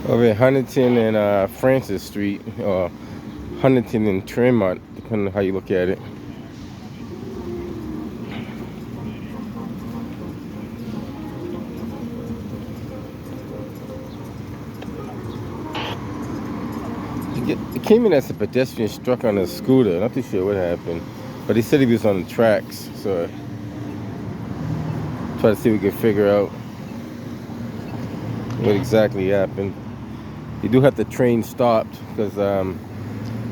Over at Huntington and Francis Street, or Huntington and Tremont, depending on how you look at it. It came in as a pedestrian struck on a scooter. Not too sure what happened, but he said he was on the tracks. So try to see if we could figure out what exactly happened. You do have the train stopped because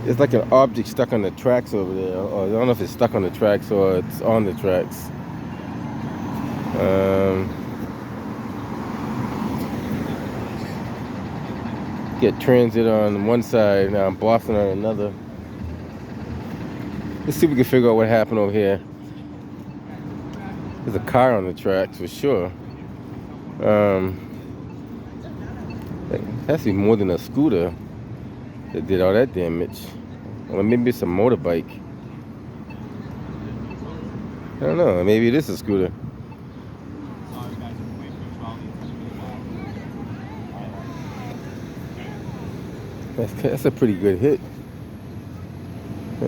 it's like an object stuck on the tracks over there. Or I don't know if it's stuck on the tracks or it's on the tracks. Get transit on one side, now Boston on another. Let's see if we can figure out what happened over here. There's a car on the tracks for sure. It has to be more than a scooter that did all that damage. Or maybe it's a motorbike. I don't know. Maybe it is a scooter. That's a pretty good hit. I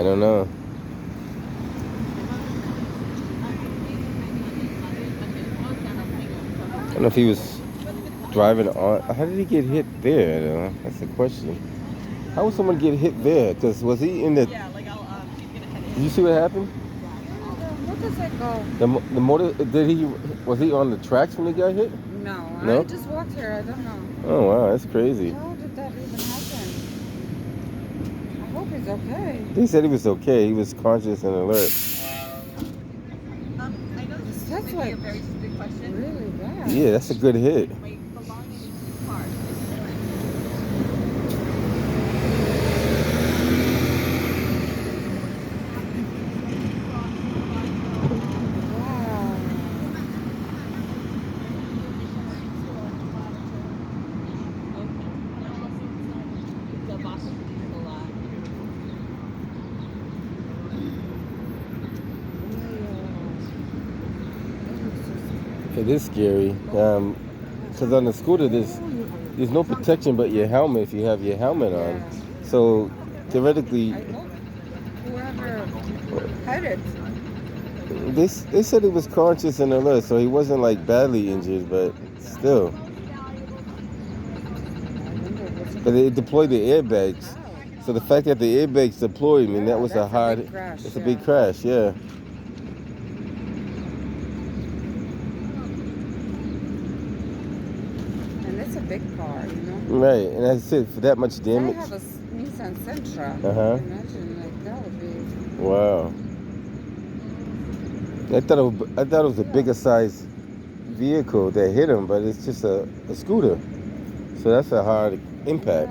don't know. I don't know if he was driving on. How did he get hit there, though? That's the question. How would someone get hit there? Because was he in the... Did you see what happened? What does that go? The motor... Was he on the tracks when he got hit? No? I just walked here. I don't know. Oh, wow. That's crazy. How did that even happen? I hope he's okay. They said he was okay. He was conscious and alert. I know that's like a very stupid question. Really bad. Yeah, that's a good hit. It is scary. Because on the scooter, there's no protection but your helmet if you have your helmet on. So theoretically, whoever had it. They said he was conscious and alert, so he wasn't like badly injured, but still. But they deployed the airbags. So the fact that the airbags deployed, I mean, that was a hard... It's a big crash, yeah. And it's a big car, you know? Right, and as I said, for that much damage... I have a Nissan Sentra. Imagine, like, that would be... Wow. I thought it was a bigger size vehicle that hit him, but it's just a scooter. So that's a hard impact.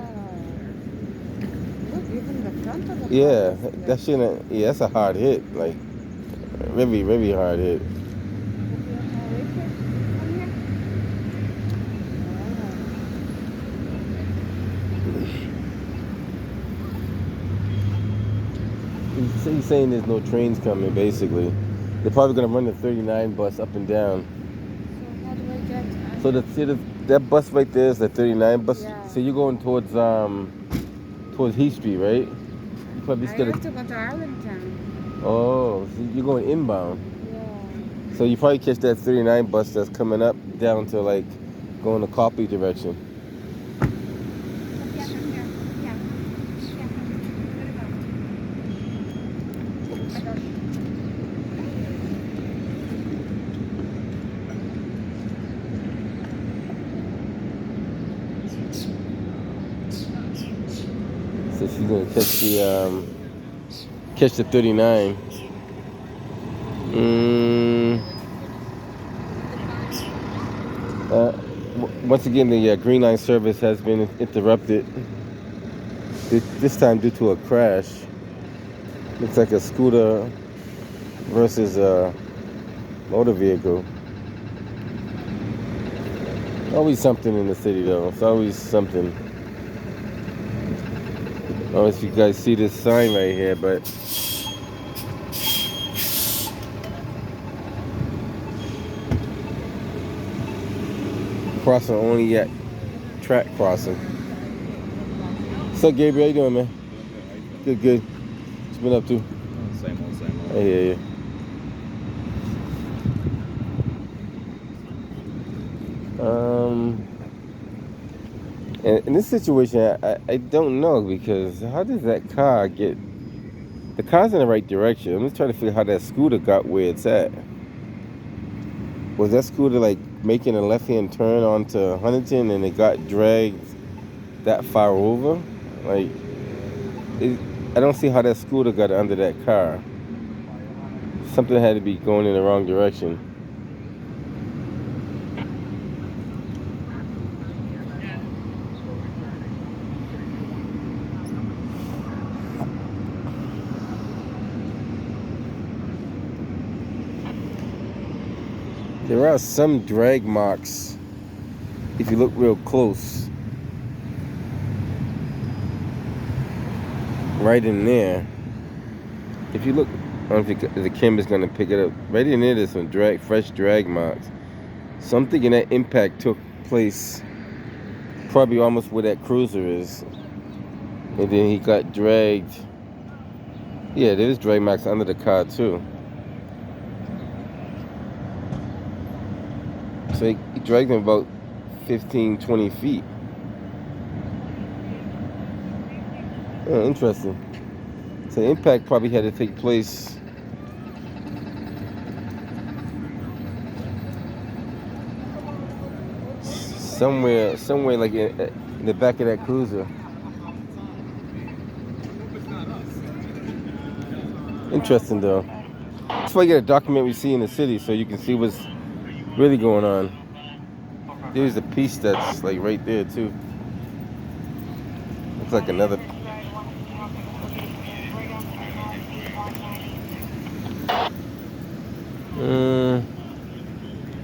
Look, even the front of the Yeah, that's a hard hit. Like, very, very hard hit. He's saying there's no trains coming, basically. They're probably going to run the 39 bus up and down. So how do I get... So that bus right there is the 39 bus. Yeah. So you're going towards Heath Street, right? You probably I have to go to Arlington. Oh, so you're going inbound. Yeah. So you probably catch that 39 bus that's coming up down to like going the Copley direction. So she's gonna catch the 39. Once again, the Green Line service has been interrupted. This time due to a crash. Looks like a scooter versus a motor vehicle. Always something in the city, though. It's always something. I don't know if you guys see this sign right here, but crossing only at track crossing. What's up, Gabriel? How you doing, man? Good, good. What you been up to? Same old, same old. I hear you. In this situation, I don't know, because how does that car get... The car's in the right direction. I'm just trying to figure out how that scooter got where it's at. Was that scooter like making a left-hand turn onto Huntington and it got dragged that far over? Like, I don't see how that scooter got under that car. Something had to be going in the wrong direction. There are some drag marks if you look real close. Right in there. If you look, I don't know if the camera's gonna pick it up. Right in there, there's some fresh drag marks. So I'm thinking that impact took place probably almost where that cruiser is. And then he got dragged. Yeah, there's drag marks under the car too. So he dragged him about 15, 20 feet. Oh, interesting. So the impact probably had to take place somewhere like in the back of that cruiser. Interesting though. That's why you get a documentary see in the city, so you can see what's really going on. There's a piece that's like right there too. Looks like another.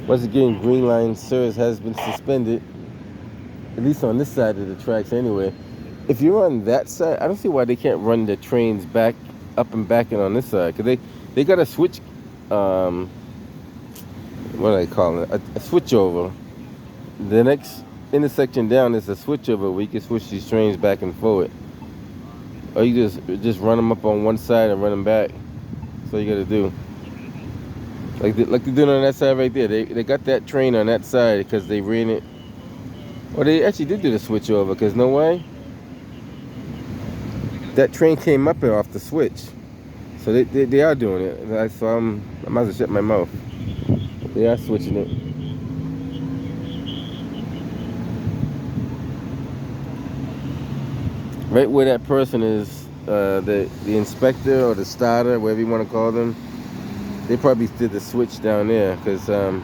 Once again, Green Line service has been suspended, at least on this side of the tracks anyway. If you're on that side, I don't see why they can't run the trains back up and back and on this side, because they got a switch, what do they call it, a switch over. The next intersection down is a switch over where you can switch these trains back and forward, or you just run them up on one side and run them back. That's all you gotta do. Like they're doing on that side right there. They got that train on that side because they ran it. Or they actually did do the switch over, because no way. That train came up here off the switch. So they are doing it. So I might as well shut my mouth. They are switching it. Right where that person is, the inspector or the starter, whatever you want to call them, they probably did the switch down there, because there's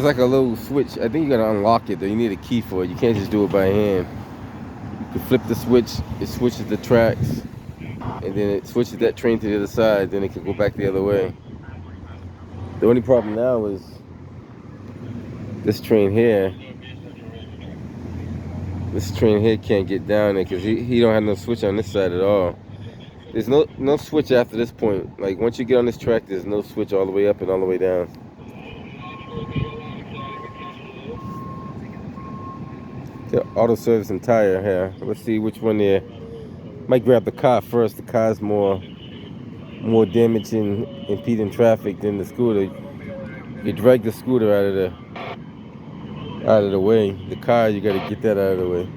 like a little switch. I think you gotta unlock it though. You need a key for it. You can't just do it by hand. You can flip the switch, it switches the tracks, and then it switches that train to the other side, then it can go back the other way. The only problem now is this train here. This train here can't get down there because he don't have no switch on this side at all. There's no switch after this point. Like, once you get on this track, there's no switch all the way up and all the way down. The auto service and tire here. Let's see which one there. Might grab the car first. The car's more damaging, impeding traffic than the scooter. You drag the scooter out of the way. The car, you gotta get that out of the way.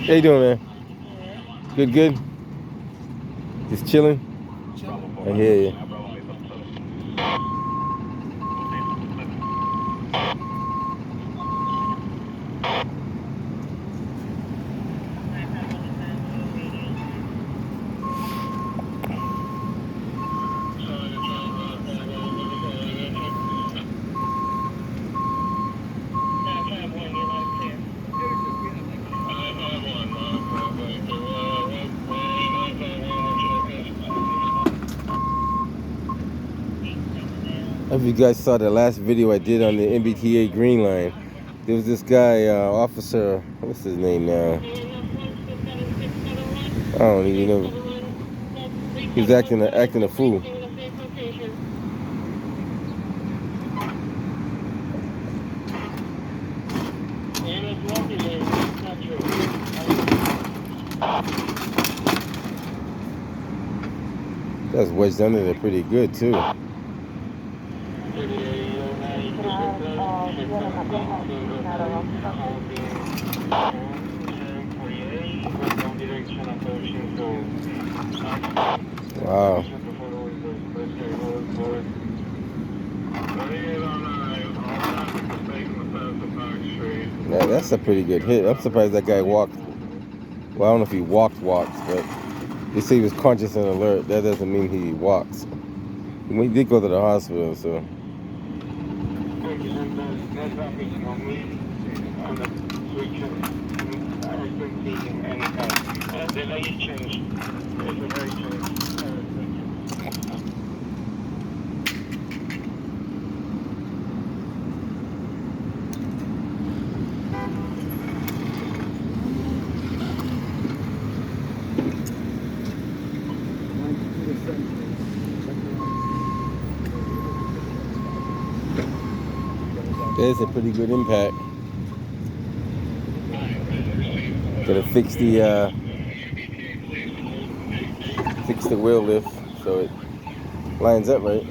How you doing, man? Good? Just chilling? I hear you. I don't know if you guys saw the last video I did on the MBTA Green Line. There was this guy, officer, what's his name now? I don't even know. He's acting a fool. That's wedged under there pretty good too. Wow. Yeah, that's a pretty good hit. I'm surprised that guy walked. Well, I don't know if he walked, but they say he was conscious and alert. That doesn't mean he walks. He did go to the hospital, so. There's a pretty good impact. Gotta fix the wheel lift so it lines up right.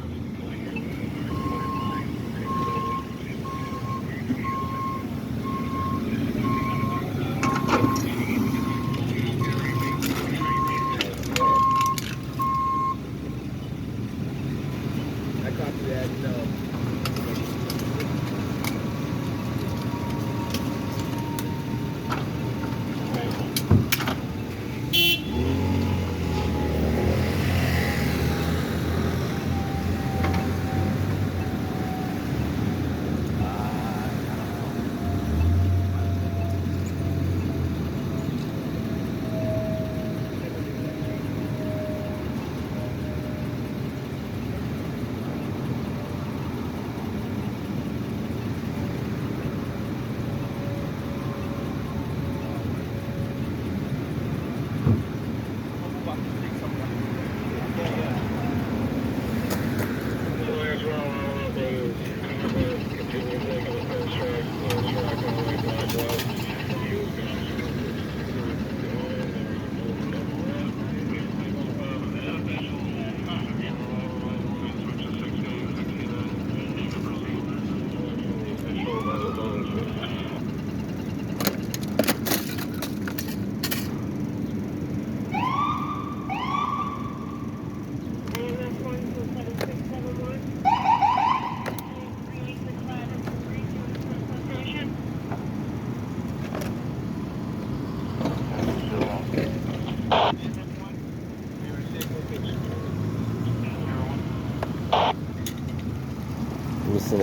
Listen,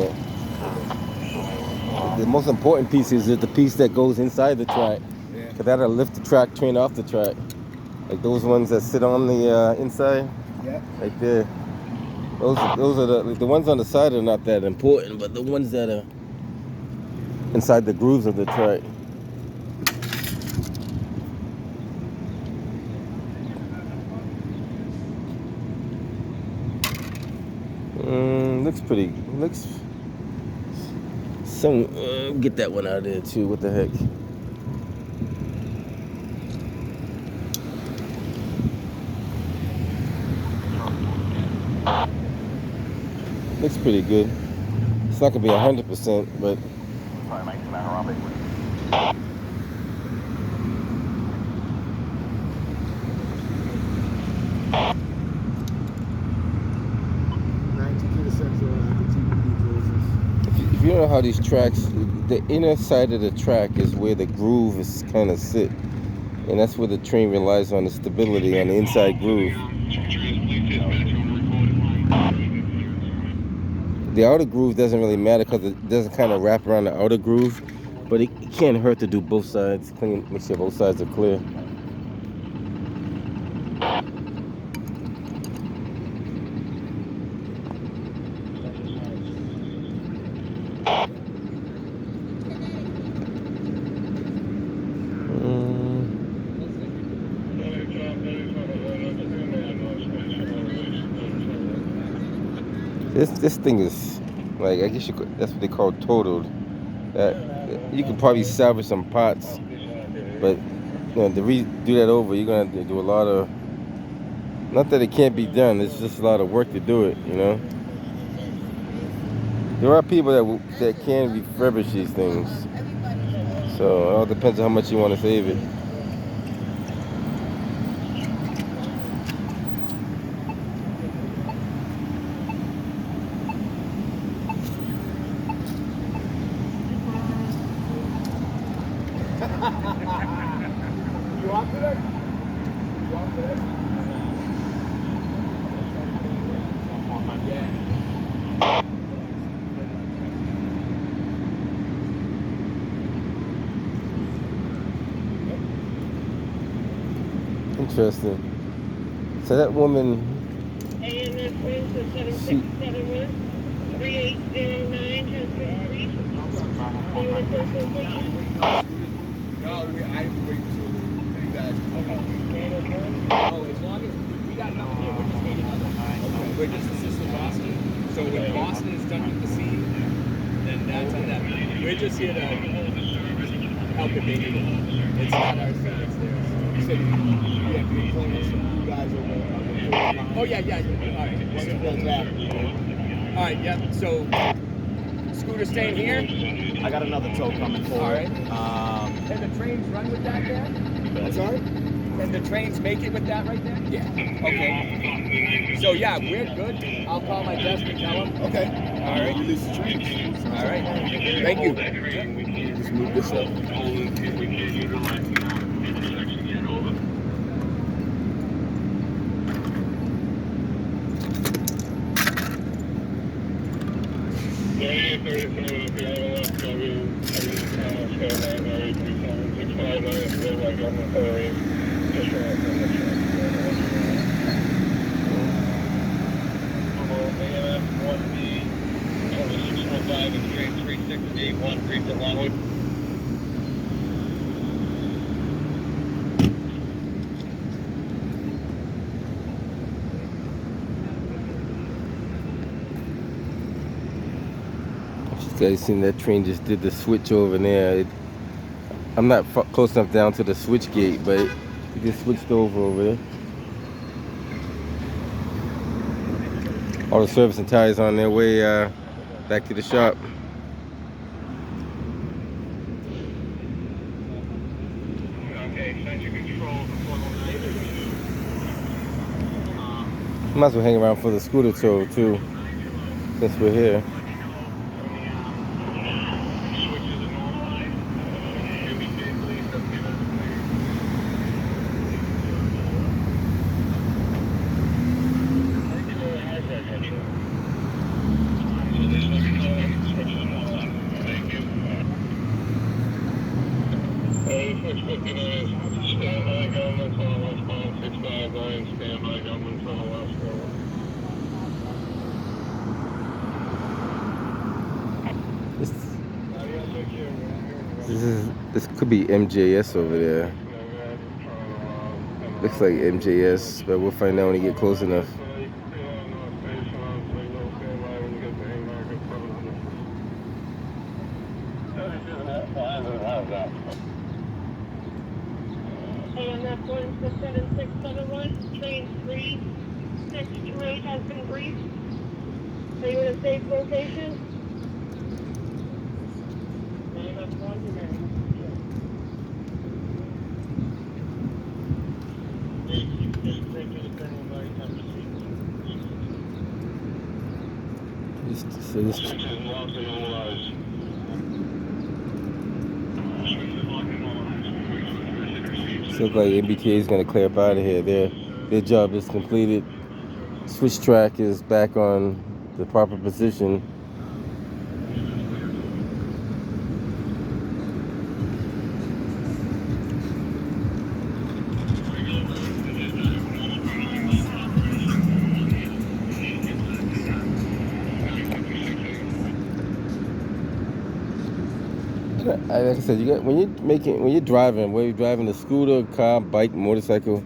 the most important piece is the piece that goes inside the track. Cause that'll lift the track train off the track. Like those ones that sit on the inside. Yep. Right there. Those are the ones on the side are not that important, but the ones that are inside the grooves of the track. Looks pretty. Looks. Some get that one out of there too. What the heck? Looks pretty good. It's not gonna be 100%, but. If you know how these tracks, the inner side of the track is where the groove is kind of sit, and that's where the train relies on the stability on the inside groove. The outer groove doesn't really matter because it doesn't kind of wrap around the outer groove, but it can't hurt to do both sides. Clean, make sure both sides are clear. This thing is like, I guess you could, that's what they call totaled. That you could probably salvage some parts, but to do that over, you're gonna have to do a lot of. Not that it can't be done. It's just a lot of work to do it. There are people that can refurbish these things. So it all depends on how much you want to save it. You want today? You want today? Interesting. So that woman, AMS wins to 7671 3809 has been reached. Name of first location. No, I have to wait till that. Oh, as long as we got nothing here, we're just waiting on them. Okay. We're just assisting Boston. So when Boston is done with the scene, then that's on them. We're just here to help it, baby. It's not our scene, it's theirs. You said we have to be pointing some you guys over. Oh yeah. All right. All right. Yep. So scooter staying here. I got another tow coming forward. All right. Can the trains run with that there? I'm sorry? Can the trains make it with that right there? Yeah. Okay. So yeah, we're good. I'll call my desk and tell them. Okay. All right. Release the trains. All right. Thank you. Just move this up. you guys seen that train just did the switch over there. I'm not close enough down to the switch gate, but it just switched over there. All the service and tires on their way back to the shop. Might as well hang around for the scooter tow too, since we're here. This could be MJS over there. Looks like MJS, but we'll find out when we get close enough. AMS wins to 7671 train 3628 has been briefed. Are you in a safe location? AMS 1 to So this looks like MBTA is going to clear up out of here. Their job is completed. Switch track is back on the proper position. Like I said, when you're driving, whether you're driving a scooter, car, bike, motorcycle,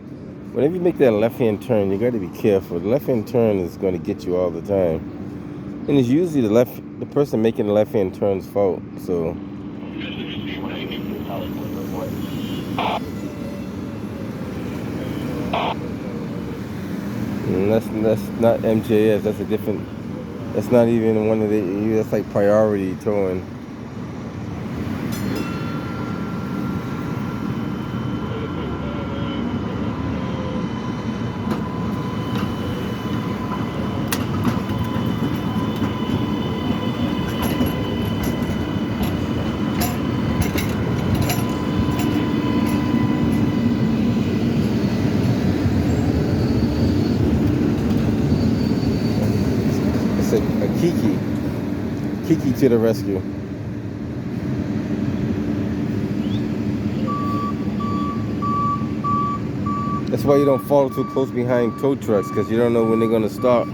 whenever you make that left-hand turn, you got to be careful. The left-hand turn is going to get you all the time. And it's usually the person making the left-hand turn's fault. So, and that's not MJS. That's a different. That's not even one of the. That's like priority towing. It's a Kiki. Kiki to the rescue. That's why you don't follow too close behind tow trucks, because you don't know when they're gonna stop. I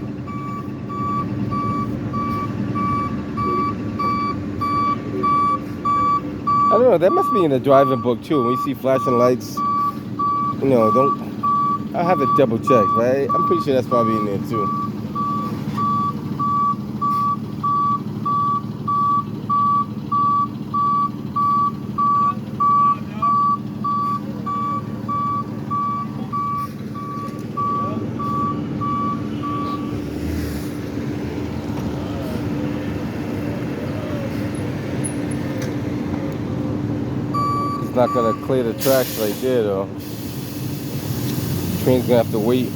don't know. That must be in the driving book too. When you see flashing lights, don't. I'll have to double check, right? I'm pretty sure that's probably in there too. It's not gonna clear the tracks right there though. Train's gonna have to wait.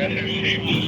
El hueso.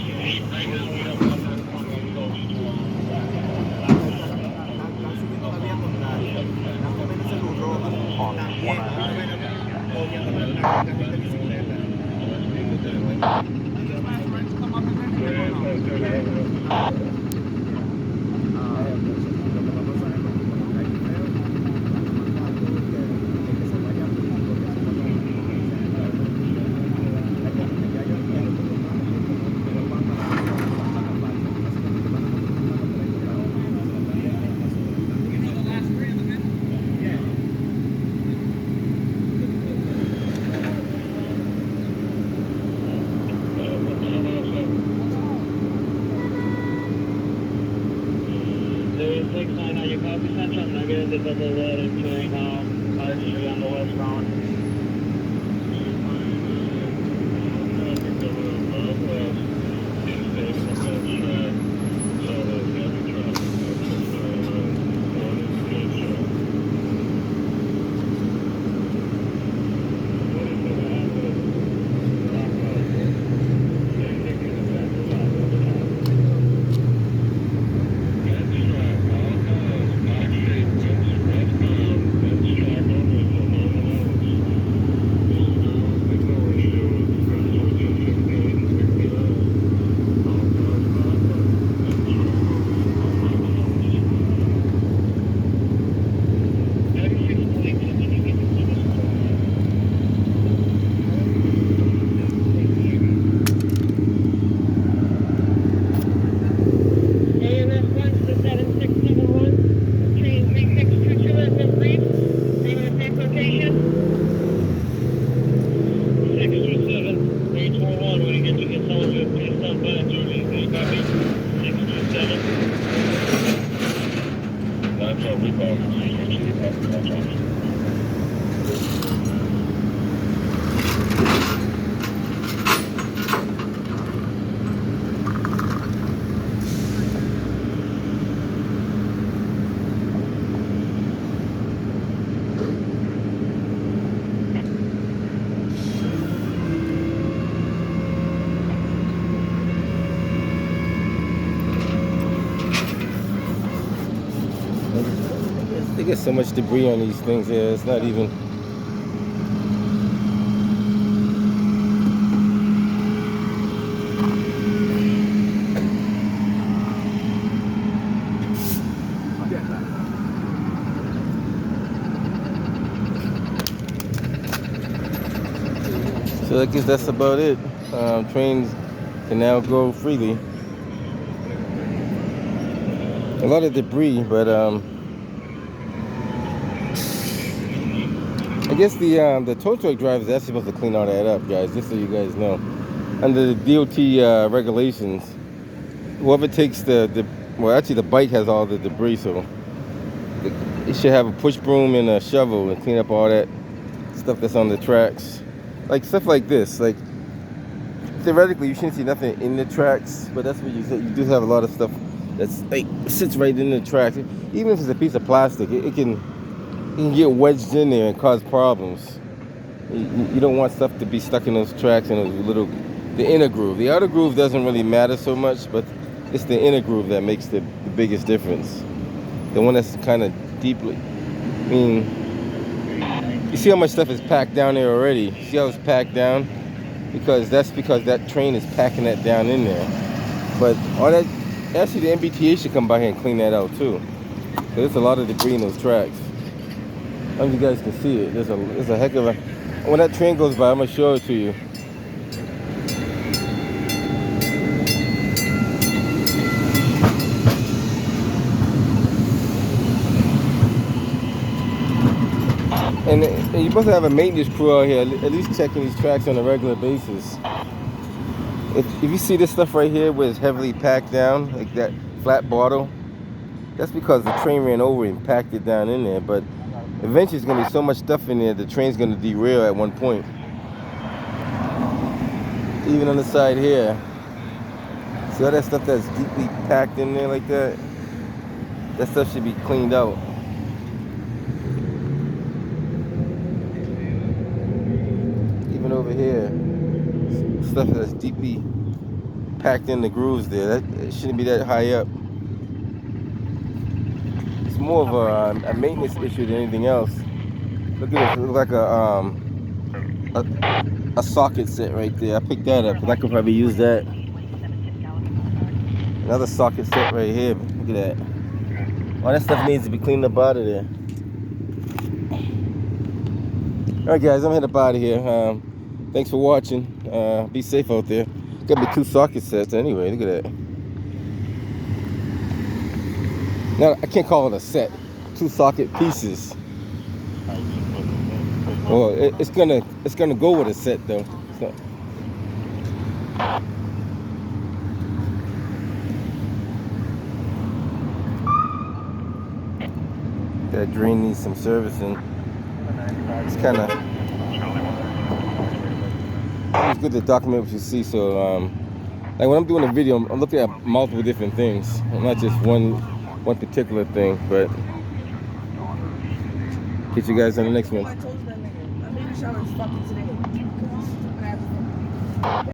They get so much debris on these things here. It's not even. So I guess that's about it. Trains can now go freely. A lot of debris, but I guess the tow truck drivers are supposed to clean all that up, guys. Just so you guys know, under the DOT regulations, whoever takes well, actually the bike has all the debris, so it should have a push broom and a shovel and clean up all that stuff that's on the tracks, like stuff like this. Like theoretically, you shouldn't see nothing in the tracks, but that's what you said. You do have a lot of stuff that's like sits right in the tracks. Even if it's a piece of plastic, it can get wedged in there and cause problems. You don't want stuff to be stuck in those tracks and the inner groove. The outer groove doesn't really matter so much, but it's the inner groove that makes the biggest difference. The one that's kind of deeply. I mean, you see how much stuff is packed down there already. See how it's packed down? Because that train is packing that down in there. But all that, actually the MBTA should come by here and clean that out too. There's a lot of debris in those tracks. I don't know if you guys can see it. There's a heck of a. When that train goes by, I'm gonna show it to you. And you're supposed to have a maintenance crew out here, at least checking these tracks on a regular basis. If you see this stuff right here where it's heavily packed down, like that flat bottle, that's because the train ran over and packed it down in there. But eventually, there's going to be so much stuff in there, the train's going to derail at one point. Even on the side here. See all that stuff that's deeply packed in there like that? That stuff should be cleaned out. Even over here, stuff that's deeply packed in the grooves there, it shouldn't be that high up. It's more of a maintenance issue than anything else. Look at this, it looks like a socket set right there. I picked that up because I could probably use that. Another socket set right here. Look at that. All that stuff needs to be cleaned up out of there. Alright guys, I'm heading up out of here. Thanks for watching. Be safe out there. Got me 2 socket sets anyway. Look at that. Now I can't call it a set. 2 socket pieces. Well, it's gonna go with a set though. So. That drain needs some servicing. It's kind of. It's good to document what you see. So, like when I'm doing a video, I'm looking at multiple different things, not just one particular thing. But catch you guys on the next one.